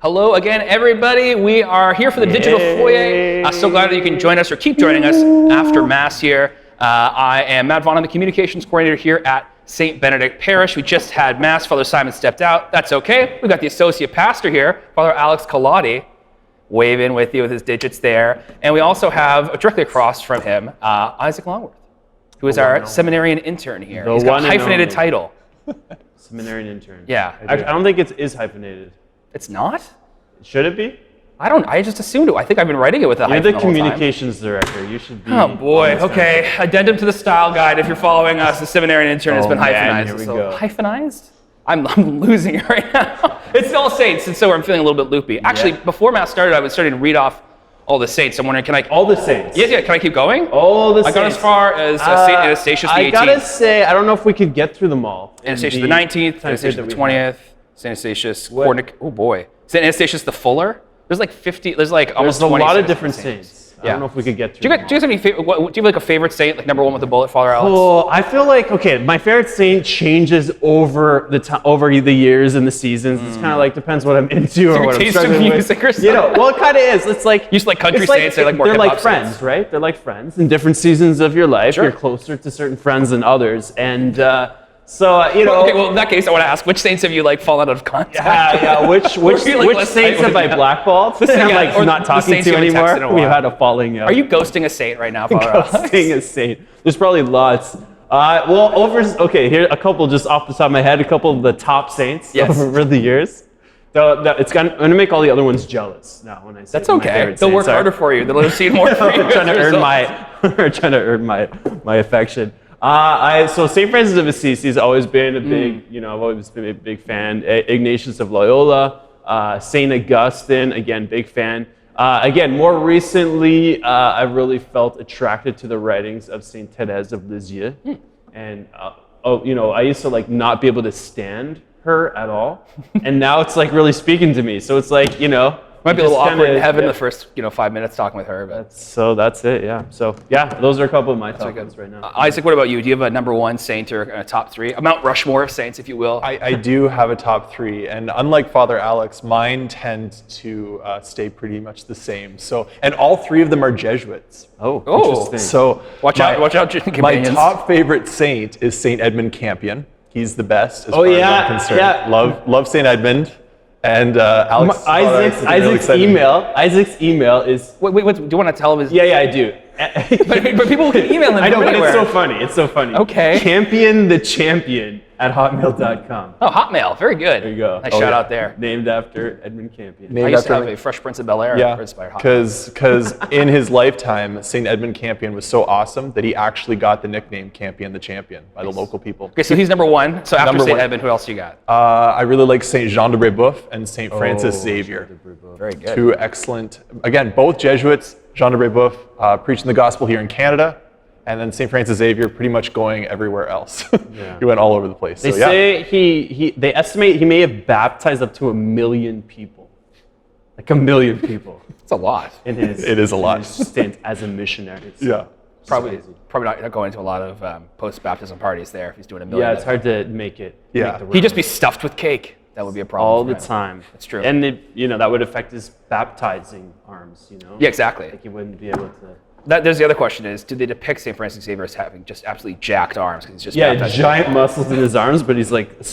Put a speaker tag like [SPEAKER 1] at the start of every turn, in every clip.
[SPEAKER 1] Hello again, everybody. We are here for the Digital Foyer. So glad that you can join us or keep joining us after Mass here. I am Matt Vaughn. I'm the communications coordinator here at St. Benedict Parish. We just had Mass. Father Simon stepped out. That's okay. We've got the associate pastor here, Father Alex Colati, waving with you with his digits there. And we also have, directly across from him, Isaac Longworth, who is our seminarian intern here. He's got a hyphenated title.
[SPEAKER 2] Seminarian intern.
[SPEAKER 1] Yeah.
[SPEAKER 2] I don't think it is hyphenated.
[SPEAKER 1] It's not?
[SPEAKER 2] Should it be?
[SPEAKER 1] I just assumed it. I think I've been writing it with a hyphen
[SPEAKER 2] You're the
[SPEAKER 1] the whole time.
[SPEAKER 2] communications director. You should be.
[SPEAKER 1] Oh boy, okay. Addendum to the style guide. If you're following us, the seminarian intern has been hyphenized.
[SPEAKER 2] Here we go.
[SPEAKER 1] Hyphenized? I'm losing it right now. It's All Saints, and so I'm feeling a little bit loopy. Actually, before Mass started, I was starting to read off all the saints. I'm wondering, can I...
[SPEAKER 2] All the saints?
[SPEAKER 1] Yeah, can I keep going?
[SPEAKER 2] All the saints.
[SPEAKER 1] I got as far as St. Anastasius the 18th.
[SPEAKER 2] I gotta say, I don't know if we could get through them all.
[SPEAKER 1] Anastasius the 19th, Anastasius the 20th, St. Anastasius, oh boy. St. Anastasius the Fuller? There's like 50, there's like almost 20
[SPEAKER 2] There's a lot of different saints. I don't know if we could get through
[SPEAKER 1] do you guys have any favorite, do you have like a favorite saint, like number one with the bullet, Father Alex?
[SPEAKER 2] Oh, I feel like, okay, my favorite saint changes over the years and the seasons. It's kind of like, depends what I'm into or what I'm struggling with.
[SPEAKER 1] Music or something?
[SPEAKER 2] You know, well, it kind of is. It's like...
[SPEAKER 1] You just like country saints, they're like more hip-hop saints.
[SPEAKER 2] They're like friends, right? They're like friends. In different seasons of your life,
[SPEAKER 1] Sure.
[SPEAKER 2] you're closer to certain friends than others. And so, you know...
[SPEAKER 1] Okay, well, in that case, I want to ask, which saints have you like fallen out of contact?
[SPEAKER 2] Yeah, which saints have I blackballed? I'm like not talking to anymore. We've had a falling out.
[SPEAKER 1] Are you ghosting a saint right now, Father Alex?
[SPEAKER 2] Ghosting a saint. There's probably lots. Here, a couple just off the top of my head, a couple of the top saints over the years. So I'm going to make all the other ones jealous now when I say
[SPEAKER 1] that's okay. They'll work harder for you. They'll see more for you.
[SPEAKER 2] trying to earn my affection. So St. Francis of Assisi has always been a big, I've always been a big fan. Ignatius of Loyola, St. Augustine, again, big fan. Again, more recently, I've really felt attracted to the writings of St. Therese of Lisieux. And, I used to like not be able to stand her at all. And now it's like really speaking to me. So it's like,
[SPEAKER 1] might be a little awkward in heaven the first 5 minutes talking with her. But
[SPEAKER 2] that's it, yeah. So those are a couple of my top ones right now.
[SPEAKER 1] Isaac, what about you? Do you have a number one saint or a top three? A Mount Rushmore of saints, if you will.
[SPEAKER 3] I do have a top three, and unlike Father Alex, mine tend to stay pretty much the same. So, and all three of them are Jesuits.
[SPEAKER 2] Oh, interesting.
[SPEAKER 3] So
[SPEAKER 1] watch out,
[SPEAKER 3] my top favorite saint is Saint Edmund Campion. He's the best as far as I'm concerned.
[SPEAKER 2] Yeah.
[SPEAKER 3] Love Saint Edmund. And
[SPEAKER 2] Isaac's email is...
[SPEAKER 1] Wait, do you want to tell him his...
[SPEAKER 2] Yeah, I do.
[SPEAKER 1] but people can email him.
[SPEAKER 2] I know,
[SPEAKER 1] anywhere.
[SPEAKER 2] but it's so funny.
[SPEAKER 1] Okay.
[SPEAKER 2] Champion the Champion at hotmail.com.
[SPEAKER 1] Oh, Hotmail. Very good.
[SPEAKER 2] There you go.
[SPEAKER 1] Nice shout out there.
[SPEAKER 2] Named after Edmund Campion.
[SPEAKER 1] I used to have a Fresh Prince of Bel-Air inspired Hotmail.
[SPEAKER 3] Because in his lifetime, St. Edmund Campion was so awesome that he actually got the nickname Campion the Champion by the local people.
[SPEAKER 1] Okay, so he's number one. So after St. Edmund, who else you got?
[SPEAKER 3] I really like St. Jean de Brébeuf and St. Francis Xavier.
[SPEAKER 1] Very good.
[SPEAKER 3] Two excellent, again, both Jesuits. Jean de Brébeuf preaching the gospel here in Canada, and then St. Francis Xavier pretty much going everywhere else. He went all over the place.
[SPEAKER 2] They say they estimate he may have baptized up to 1 million people. Like 1 million people.
[SPEAKER 1] It's a lot.
[SPEAKER 3] It is a lot.
[SPEAKER 2] In his stint as a missionary.
[SPEAKER 1] Probably not going to a lot of post-baptism parties there if he's doing 1 million.
[SPEAKER 2] Yeah, it's hard to make it.
[SPEAKER 1] He'd just be stuffed with cake. That would be a problem.
[SPEAKER 2] All the time.
[SPEAKER 1] That's true.
[SPEAKER 2] And that would affect his baptizing arms,
[SPEAKER 1] Yeah, exactly.
[SPEAKER 2] Like he wouldn't be able to...
[SPEAKER 1] There's the other question is, do they depict St. Francis Xavier as having just absolutely jacked arms? Because he's just
[SPEAKER 2] giant muscles in his arms, but he's like a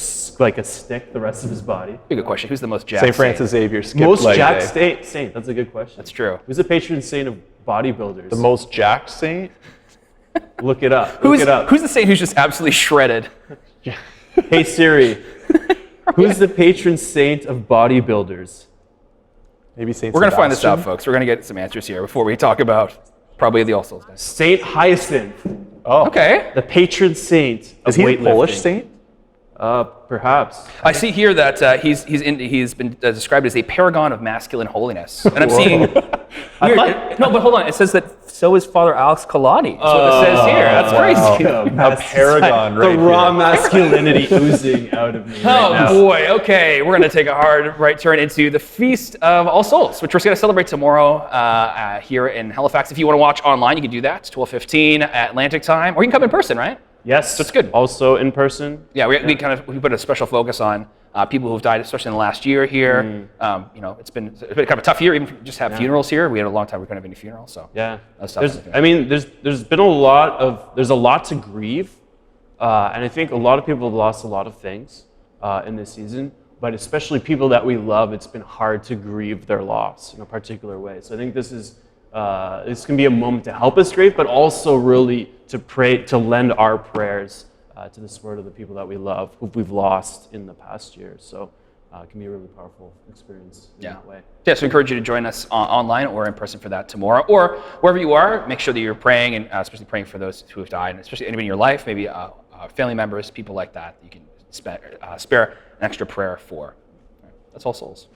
[SPEAKER 2] stick the rest of his body.
[SPEAKER 1] Good question. Who's the most jacked
[SPEAKER 3] St. Francis Xavier skipped
[SPEAKER 2] most
[SPEAKER 3] leg
[SPEAKER 2] jacked
[SPEAKER 3] day.
[SPEAKER 2] saint. That's a good question.
[SPEAKER 1] That's true.
[SPEAKER 2] Who's the patron saint of bodybuilders?
[SPEAKER 3] The most jacked saint?
[SPEAKER 2] Look it up.
[SPEAKER 1] Who's the saint who's just absolutely shredded?
[SPEAKER 2] Hey Siri, who's the patron saint of bodybuilders?
[SPEAKER 3] Maybe Saint
[SPEAKER 1] We're going to find this out, folks. We're going to get some answers here before we talk about probably the All Souls Day.
[SPEAKER 2] Saint Hyacinth.
[SPEAKER 3] Oh,
[SPEAKER 1] okay.
[SPEAKER 2] The patron saint of weightlifting.
[SPEAKER 3] Is he a Polish saint?
[SPEAKER 2] Perhaps.
[SPEAKER 1] I see here that he's been described as a paragon of masculine holiness, and I'm seeing. No, but hold on. It says that so is Father Alex Colati. That's what it says here. That's crazy.
[SPEAKER 3] A paragon, right?
[SPEAKER 2] The raw masculinity oozing out of me.
[SPEAKER 1] Oh boy. Okay, we're gonna take a hard right turn into the Feast of All Souls, which we're gonna celebrate tomorrow here in Halifax. If you want to watch online, you can do that. It's 12:15 Atlantic time, or you can come in person, right?
[SPEAKER 2] Yes.
[SPEAKER 1] So it's good.
[SPEAKER 2] Also in person.
[SPEAKER 1] Yeah, we put a special focus on people who've died, especially in the last year here. It's been kind of a tough year, even just have funerals here. We had a long time we couldn't have any funerals, so
[SPEAKER 2] there's been a lot to grieve, and I think a lot of people have lost a lot of things in this season. But especially people that we love, it's been hard to grieve their loss in a particular way. So I think this can be a moment to help us grieve, but also really to pray, to lend our prayers to the support of the people that we love, who we've lost in the past year. So it can be a really powerful experience in that way.
[SPEAKER 1] Yeah, so I encourage you to join us online or in person for that tomorrow. Or wherever you are, make sure that you're praying, and especially praying for those who have died, and especially anybody in your life, maybe family members, people like that, you can spare an extra prayer for. That's All Souls.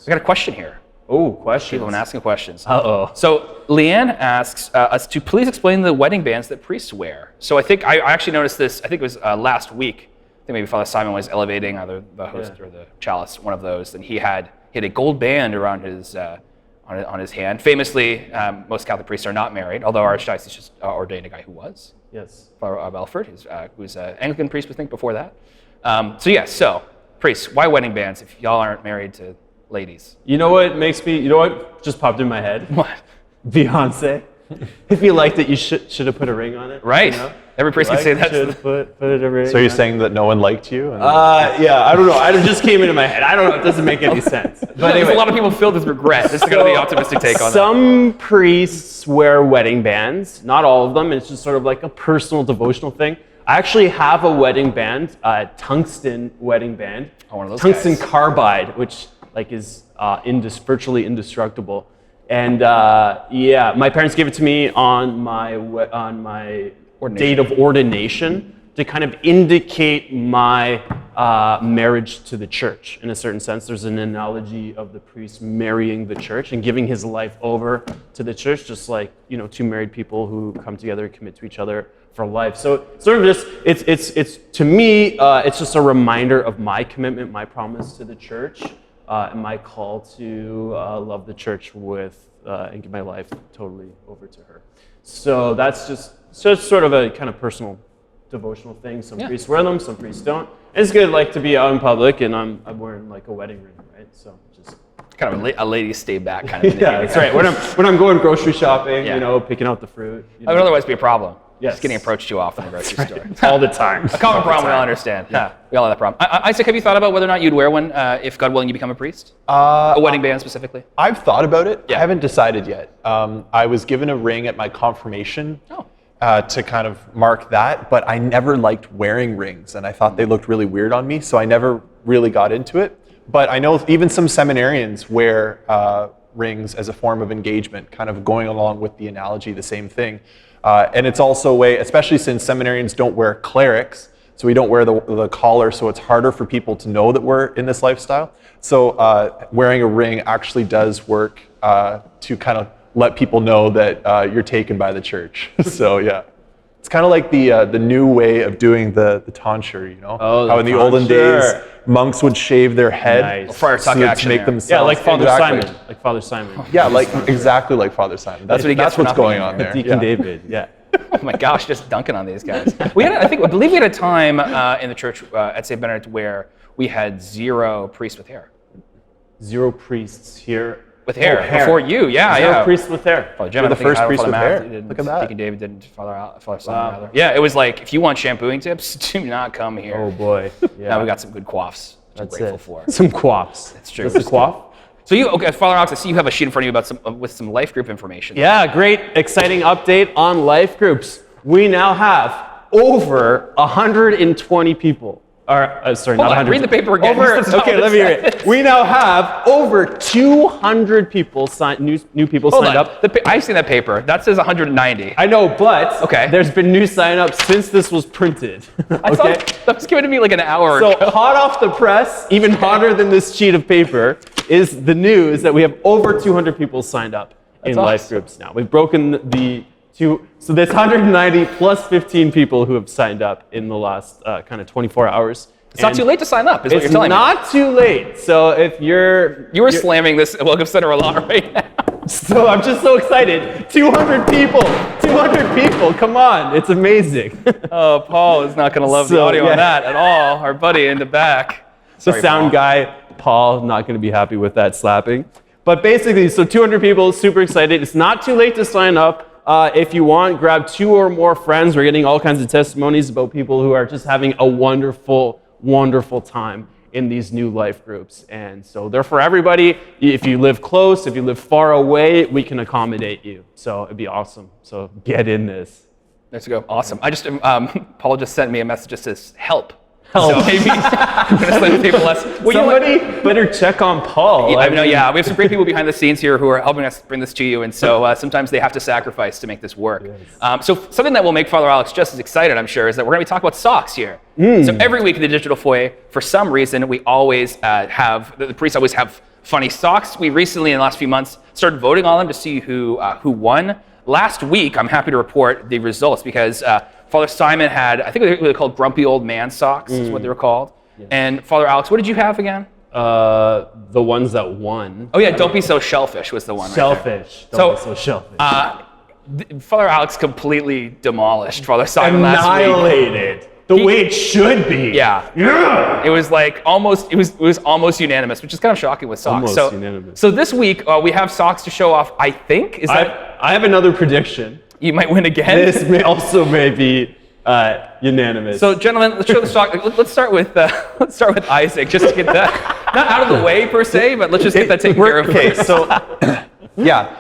[SPEAKER 1] We got a question here.
[SPEAKER 2] Oh, questions.
[SPEAKER 1] People have been asking questions.
[SPEAKER 2] Uh-oh.
[SPEAKER 1] So Leanne asks us to please explain the wedding bands that priests wear. So I think I actually noticed this, I think it was last week. I think maybe Father Simon was elevating either the host or the chalice, one of those, and he had a gold band around his on his hand. Famously, most Catholic priests are not married, although our archdiocese just ordained a guy who was.
[SPEAKER 2] Yes.
[SPEAKER 1] Father Belford, who was an Anglican priest, I think, before that. So priests, why wedding bands if y'all aren't married to ladies?
[SPEAKER 2] You know what just popped in my head?
[SPEAKER 1] What?
[SPEAKER 2] Beyonce. If you liked it, you should have put a ring on it.
[SPEAKER 1] Right. Every priest can say that.
[SPEAKER 2] Should have put a ring.
[SPEAKER 3] So you're saying that no one liked you?
[SPEAKER 2] Yeah, I don't know. It just came into my head. I don't know. It doesn't make any sense. But
[SPEAKER 1] anyway. A lot of people filled with regret. This is going to be an optimistic take on that.
[SPEAKER 2] Some priests wear wedding bands. Not all of them. It's just sort of like a personal devotional thing. I actually have a wedding band, a tungsten wedding band.
[SPEAKER 1] Oh, one of those
[SPEAKER 2] tungsten
[SPEAKER 1] guys.
[SPEAKER 2] carbide, which is virtually indestructible. And my parents gave it to me on my date of ordination to kind of indicate my marriage to the church. In a certain sense, there's an analogy of the priest marrying the church and giving his life over to the church, just like two married people who come together and commit to each other for life. So sort of just it's to me it's just a reminder of my commitment, my promise to the church, and my call to love the church with and give my life totally over to her. So that's just sort of a kind of personal devotional thing. Some priests wear them, some priests don't. And it's good to be out in public, and I'm wearing like a wedding ring, right? So just
[SPEAKER 1] kind of a lady stay back kind of thing.
[SPEAKER 2] Yeah, that's right. When I'm going grocery shopping, picking out the fruit.
[SPEAKER 1] That would otherwise be a problem.
[SPEAKER 2] Yes.
[SPEAKER 1] Just getting approached too often in the grocery store.
[SPEAKER 2] All the time.
[SPEAKER 1] A common problem we all understand. Yeah. We all have that problem. Isaac, have you thought about whether or not you'd wear one if, God willing, you become a priest? A wedding band specifically?
[SPEAKER 3] I've thought about it.
[SPEAKER 1] Yeah.
[SPEAKER 3] I haven't decided yet. I was given a ring at my confirmation to kind of mark that, but I never liked wearing rings, and I thought they looked really weird on me, so I never really got into it. But I know even some seminarians wear rings as a form of engagement, kind of going along with the analogy, the same thing. And it's also a way, especially since seminarians don't wear clerics, so we don't wear the collar, so it's harder for people to know that we're in this lifestyle. So wearing a ring actually does work to kind of let people know that you're taken by the church. So yeah. It's kind of like the new way of doing the tonsure, how in the olden days monks would shave their head to make themselves.
[SPEAKER 2] Yeah, like Father Simon. Like Father Simon.
[SPEAKER 3] Yeah, exactly like Father Simon.
[SPEAKER 1] That's what he gets.
[SPEAKER 3] That's what's going on there.
[SPEAKER 2] Deacon David. Yeah.
[SPEAKER 1] Oh my gosh, just dunking on these guys. I believe we had a time in the church at St. Benedict where we had 0 priests with hair.
[SPEAKER 2] 0 priests here.
[SPEAKER 1] With hair. Before you,
[SPEAKER 2] Zero priests with hair.
[SPEAKER 1] Father Jim,
[SPEAKER 3] You're the first priest with hair.
[SPEAKER 1] Look at that. Deacon David didn't. Father Simon rather. Yeah, it was like, if you want shampooing tips, do not come here.
[SPEAKER 2] Oh boy. Yeah.
[SPEAKER 1] Now we got some good coiffs.
[SPEAKER 2] That's
[SPEAKER 1] I'm grateful for.
[SPEAKER 2] Some coiffs.
[SPEAKER 1] That's true.
[SPEAKER 2] What's the coif?
[SPEAKER 1] So Father Alex, I see you have a sheet in front of you with some life group information.
[SPEAKER 2] Yeah, great, exciting update on life groups. We now have over 120 people. Sorry, not 100.
[SPEAKER 1] Read the paper again.
[SPEAKER 2] Okay, let me hear it. We now have over 200 people new people signed up.
[SPEAKER 1] I see that paper. That says 190.
[SPEAKER 2] I know, but there's been new sign-ups since this was printed.
[SPEAKER 1] I saw that was given to me like an hour ago.
[SPEAKER 2] So hot off the press, even hotter than this sheet of paper, is the news that we have over 200 people signed up in life groups now. We've broken so there's 190 plus 15 people who have signed up in the last kind of 24 hours.
[SPEAKER 1] It's not too late to sign up, is what you're telling me.
[SPEAKER 2] It's not too late. So if you're
[SPEAKER 1] slamming this Welcome Center a lot right now.
[SPEAKER 2] So I'm just so excited. 200 people, come on, it's amazing.
[SPEAKER 1] Oh, Paul is not going to love the audio on that at all. Our buddy in the back.
[SPEAKER 2] The
[SPEAKER 1] Sorry,
[SPEAKER 2] sound
[SPEAKER 1] Paul.
[SPEAKER 2] guy, Paul, not going to be happy with that slapping. But basically, so 200 people, super excited. It's not too late to sign up. If you want, grab 2 or more friends. We're getting all kinds of testimonies about people who are just having a wonderful, wonderful time in these new life groups. And so they're for everybody. If you live close, if you live far away, we can accommodate you. So it'd be awesome. So get in this.
[SPEAKER 1] Let's go. Awesome. I just Paul just sent me a message that says help.
[SPEAKER 2] Help.
[SPEAKER 1] So maybe I'm gonna slightly people less. Well, you know what?
[SPEAKER 2] Somebody better check on Paul.
[SPEAKER 1] Yeah, I know, yeah, we have some great people behind the scenes here who are helping us bring this to you, and so sometimes they have to sacrifice to make this work.
[SPEAKER 2] Yes.
[SPEAKER 1] So something that will make Father Alex just as excited, I'm sure, is that we're going to be talking about socks here. So every week in the Digital Foyer, for some reason, we always the priests always have funny socks. We recently, in the last few months, started voting on them to see who won. Last week, I'm happy to report the results because Father Simon had, I think they were called Grumpy Old Man socks, is what they were called. Yeah. And Father Alex, what did you have again?
[SPEAKER 2] The ones that won.
[SPEAKER 1] Oh yeah, Don't Be So Shellfish was the one.
[SPEAKER 2] Shellfish.
[SPEAKER 1] Right
[SPEAKER 2] Don't be so shellfish.
[SPEAKER 1] Father Alex completely demolished Father Simon last week.
[SPEAKER 2] Annihilated. The way it should be.
[SPEAKER 1] Yeah. It was like almost almost unanimous, which is kind of shocking with socks.
[SPEAKER 2] Almost unanimous.
[SPEAKER 1] So this week we have socks to show off. I think
[SPEAKER 2] I have another prediction.
[SPEAKER 1] You might win again.
[SPEAKER 2] This may be unanimous.
[SPEAKER 1] So, gentlemen, let's show the stock. Let's start with Isaac, just to get that not out of the way per se, but let's just get that taken care of.
[SPEAKER 3] Okay,
[SPEAKER 1] first.
[SPEAKER 3] so yeah,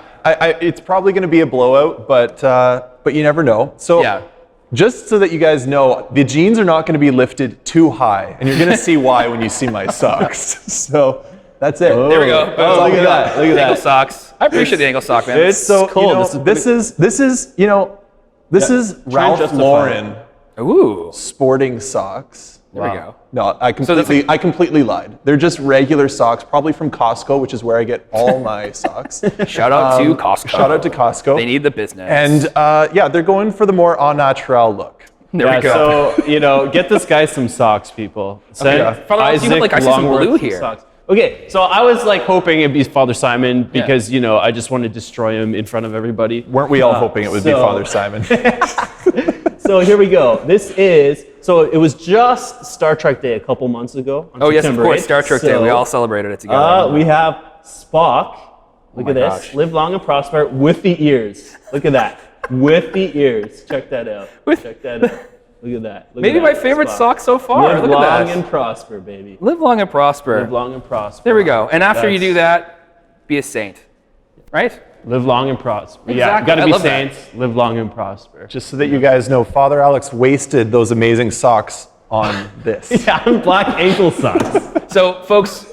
[SPEAKER 3] it's probably going to be a blowout, but you never know. So
[SPEAKER 1] Yeah.
[SPEAKER 3] just so that you guys know, the jeans are not going to be lifted too high, and you're going to see why when you see my socks. So that's it.
[SPEAKER 1] There we go.
[SPEAKER 2] Oh, look at that. Look at
[SPEAKER 1] Ankle
[SPEAKER 2] that.
[SPEAKER 1] socks. I appreciate the ankle sock, man.
[SPEAKER 2] It's
[SPEAKER 3] So
[SPEAKER 2] cool.
[SPEAKER 3] you know, this is
[SPEAKER 2] and
[SPEAKER 3] Ralph
[SPEAKER 2] justify
[SPEAKER 3] Lauren
[SPEAKER 1] Ooh,
[SPEAKER 3] sporting socks.
[SPEAKER 1] there we go.
[SPEAKER 3] No, I completely lied. They're just regular socks, probably from Costco, which is where I get all my socks.
[SPEAKER 1] Shout out to Costco.
[SPEAKER 3] Shout out to Costco.
[SPEAKER 1] They need the business.
[SPEAKER 3] And yeah, they're going for the more au naturel look.
[SPEAKER 1] there
[SPEAKER 2] Yeah,
[SPEAKER 1] we go.
[SPEAKER 2] so, get this guy some socks, people. Send
[SPEAKER 3] Okay.
[SPEAKER 1] Father Alex, you have, like, I see some
[SPEAKER 2] Longworth
[SPEAKER 1] blue here.
[SPEAKER 2] socks. Okay, so I was like hoping it'd be Father Simon because, I just want to destroy him in front of everybody.
[SPEAKER 3] Weren't we all hoping it would be
[SPEAKER 2] so-
[SPEAKER 3] Father Simon?
[SPEAKER 2] So here we go. It was just Star Trek Day a couple months ago. On
[SPEAKER 1] Oh yes, of
[SPEAKER 2] September
[SPEAKER 1] course,
[SPEAKER 2] 8th.
[SPEAKER 1] Star Trek Day. We all celebrated it together.
[SPEAKER 2] We have Spock. Look
[SPEAKER 1] my
[SPEAKER 2] at this.
[SPEAKER 1] gosh.
[SPEAKER 2] Live long and prosper with the ears. Look at that. With the ears. Check that out. Check that out. Look at that. Look
[SPEAKER 1] Maybe
[SPEAKER 2] at
[SPEAKER 1] my
[SPEAKER 2] that,
[SPEAKER 1] favorite
[SPEAKER 2] Spock.
[SPEAKER 1] sock so far.
[SPEAKER 2] Live
[SPEAKER 1] Look
[SPEAKER 2] long
[SPEAKER 1] at that.
[SPEAKER 2] and prosper, baby.
[SPEAKER 1] Live long and prosper.
[SPEAKER 2] Live long and prosper.
[SPEAKER 1] There we go. And after you
[SPEAKER 2] That's-
[SPEAKER 1] do that, be a saint. Right?
[SPEAKER 2] Live long and prosper. Yeah,
[SPEAKER 1] Exactly.
[SPEAKER 2] gotta
[SPEAKER 1] I
[SPEAKER 2] be
[SPEAKER 1] love that.
[SPEAKER 2] saints. Live long and prosper.
[SPEAKER 3] Just so that you guys know, Father Alex wasted those amazing socks on this.
[SPEAKER 2] Yeah, I'm black ankle socks.
[SPEAKER 1] So, folks,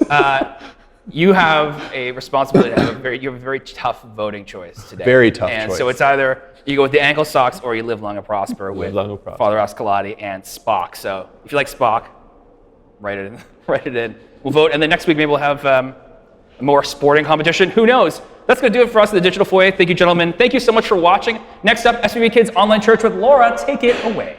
[SPEAKER 1] you have a responsibility to have a very tough voting choice today.
[SPEAKER 3] Very tough
[SPEAKER 1] and
[SPEAKER 3] choice.
[SPEAKER 1] so it's either you go with the ankle socks or you live long and prosper with
[SPEAKER 2] long and prosper.
[SPEAKER 1] Father Ascalati and Spock. So if you like Spock, write it in. Write it in. We'll vote, and then next week maybe we'll have a more sporting competition. Who knows? That's going to do it for us at the Digital Foyer. Thank you, gentlemen. Thank you so much for watching. Next up, SBB Kids Online Church with Laura. Take it away.